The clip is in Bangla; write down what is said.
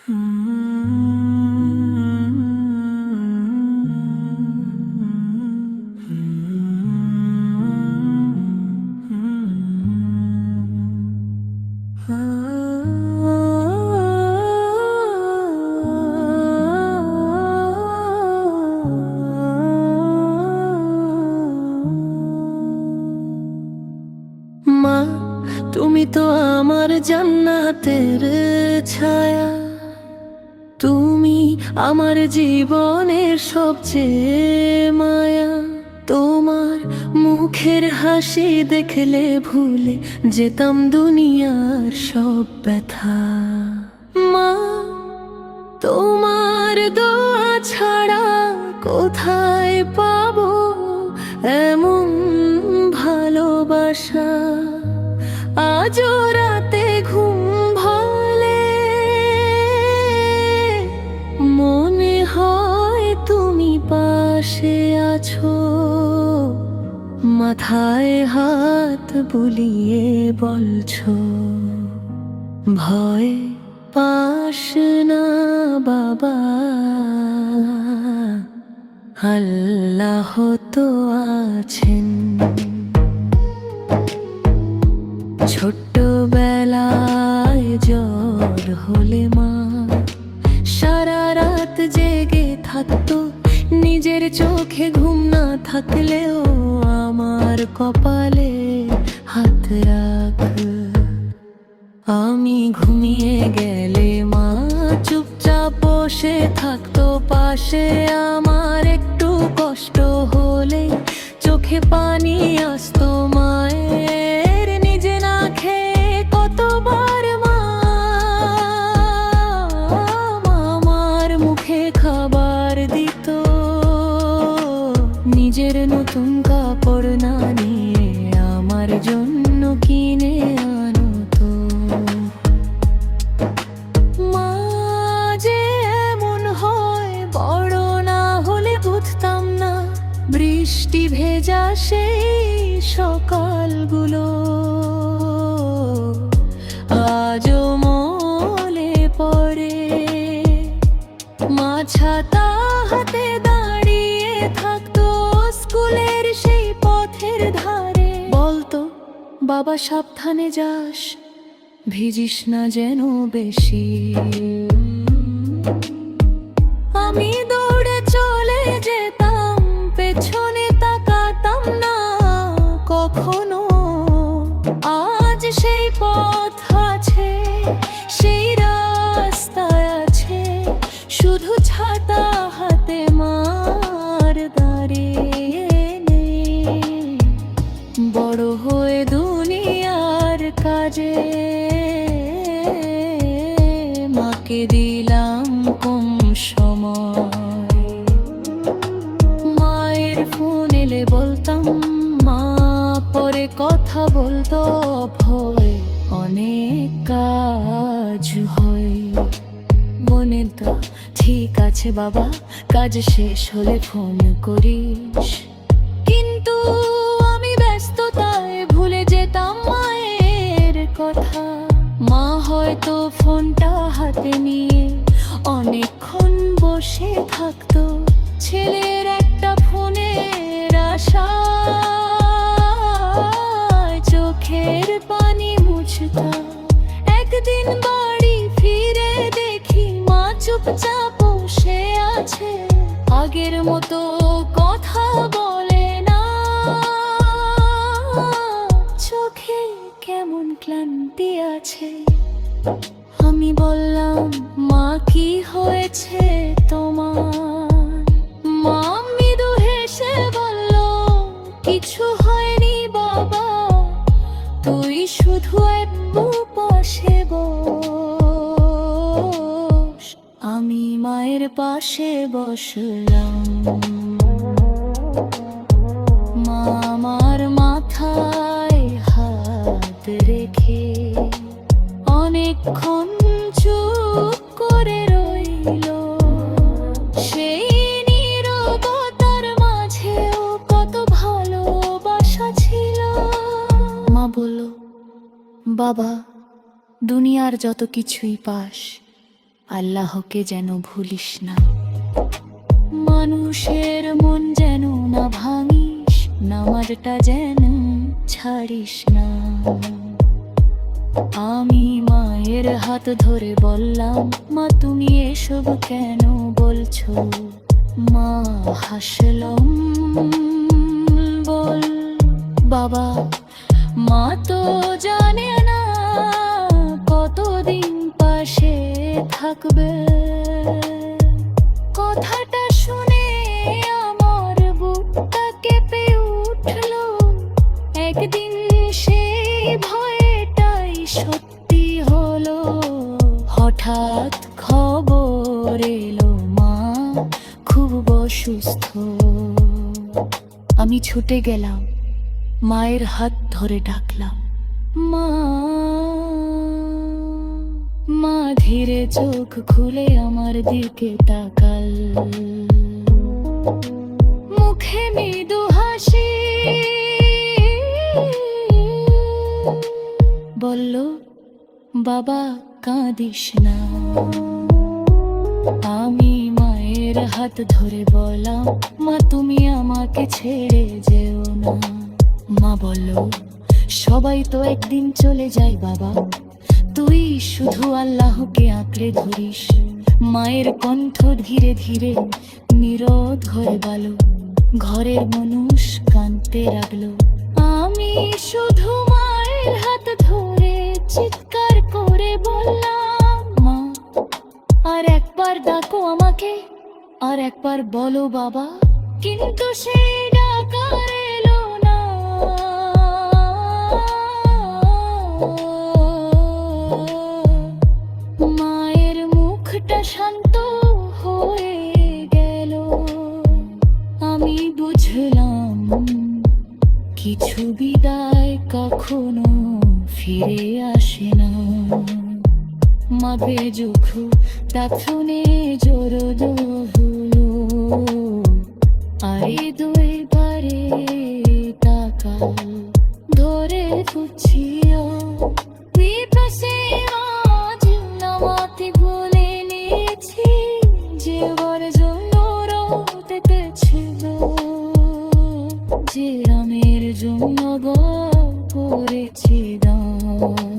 মা, তুমি তো আমার জান্নাতের ছায়া, তুমি আমার জীবনের সবচেয়ে মায়া। তোমার মুখের হাসি দেখলে ভুলে যেতাম দুনিয়ার সব ব্যথা। মা, তোমার দোয়া ছাড়া কোথায় পাবো এমন ভালোবাসা। আজও রাতে ঘুম ভাঙলে মনে হয় তুমি পাশে আছো, মাথায় হাত বুলিয়ে বলছো, ভয় পাস না বাবা, আল্লাহ তো আছেন। ছোট্টবেলায় জ্বর হলে মা সারা রাত জেগে থাকতো, নিজের চোখে ঘুম না থাকলেও আমার কপালে হাত রাখ। আমি ঘুমিয়ে গেলে মা চুপচাপ বসে থাকতো পাশে, আমার একটু কষ্ট হলে চোখে পানি আসতো মায়ের। নিজে না খেয়ে কতবার মা আমার মুখে খাবার দিত, নিজের নতুন কাপড় না নিয়ে আমার জন্য কিনে আনতো। মা যে এমন হয় বড় না হলে বুঝতাম না, বৃষ্টি ভেজা সেই সকালগুলো আজও মনে পড়ে। মা ছাতা হাতে দাঁড়িয়ে থাকতো স্কুলের সেই পথের ধারে, বলতো বাবা সাবধানে যাস, ভিজিস না যেন বেশি। আমি দৌড়ে চলে যেতাম, পেছনে তাকাতাম না কখনো। আজ সেই পথ আছে, সেই রাস্তায় আছে, শুধু ছাতা হাতে মার দাঁড়িয়ে নেই। বড় হয়ে দুনিয়ার কাজে মাকে দিলাম কম সময়। মায়ের ফোন এলে বলতাম মা, পরে কথা বলতো ভয়, অনেক কাজ হয়। মনে তো ঠিক আছে বাবা, কাজ শেষ হলে ফোন করিস, কিন্তু আমি ব্যস্ততায় ভুলে যেতাম মায়ের কথা। মা হয়তো ফোনটা হাতে নিয়ে অনেকক্ষণ বসে থাকতো, ছেলের একটা ফোনের আশায় চোখের পানি মুছতাম। একদিন বাড়ি ফিরে দেখি মা চুপচাপ বসে আছে, আগের মতো কথা বলে না, চোখে কেমন ক্লান্তি আছে। আমি বললাম মা কি হয়েছে তোমার? মা মৃদু হেসে বলল, কিছু হয়নি বাবা, তুই শুধু একটু পাশে বস। আমি মায়ের পাশে বসলাম, মা আমার মাথায় হাত রেখে অনেকক্ষণ চুপ করে রইল। সেই নীরবতার মাঝেও কত ভালোবাসা ছিল। মা বলল, বাবা দুনিয়ার যত কিছুই পাস, আল্লাহকে যেন ভুলিস না। মানুষের মন যেন না ভাঙিস, নামাজটা যেন ছাড়িস না। আমি মায়ের হাত ধরে বললাম, মা তুমি এসব কেন বলছো? মা হাসলাম, বল বাবা, মা তো জানে না কতদিন পাশে থাকবে। কথাটা শুনে আমার বুকটা কেঁপে উঠল। একদিন সেই ভয়টাই সত্যি হলো। হঠাৎ খবর এলো মা খুব অসুস্থ। আমি ছুটে গেলাম, মায়ের হাত ধরে ডাকলাম, মা। মা ধীরে চোখ খুলে আমার দিকে তাকাল, মুখে মৃদু হাসি, বলল, বাবা কাঁদিস না। আমি মায়ের হাত ধরে বললাম, মা তুমি আমাকে ছেড়ে যেও না। মা বলল, সবাই তো একদিন চলে যায় বাবা, তুই শুধু আল্লাহকে আঁকড়ে ধরিস। মায়ের কণ্ঠ ধীরে ধীরে নীরব হয়ে গেল। ঘরের মানুষ কাঁদতে লাগলো। আমি শুধু মায়ের হাত ধরে চিৎকার করে বললাম, মা আর একবার ডাকো আমাকে, আর একবার বলো বাবা। কিন্তু সেই ডাকার এলো না। মায়ের মুখটা শান্ত হয়ে গেল। আমি বুঝলাম কিছু বিদায় কখনো ফিরে আসে না। মা বেজুখু দাফনে জোর হলো, আরে দুই বারে তাকাল ধরে খুঁজছিও। বিপাশে আজ নামাতে ভুলে নিয়েছি, যেবার জন্য রোদেছিল, যে রামের জন্য গো করেছি দান।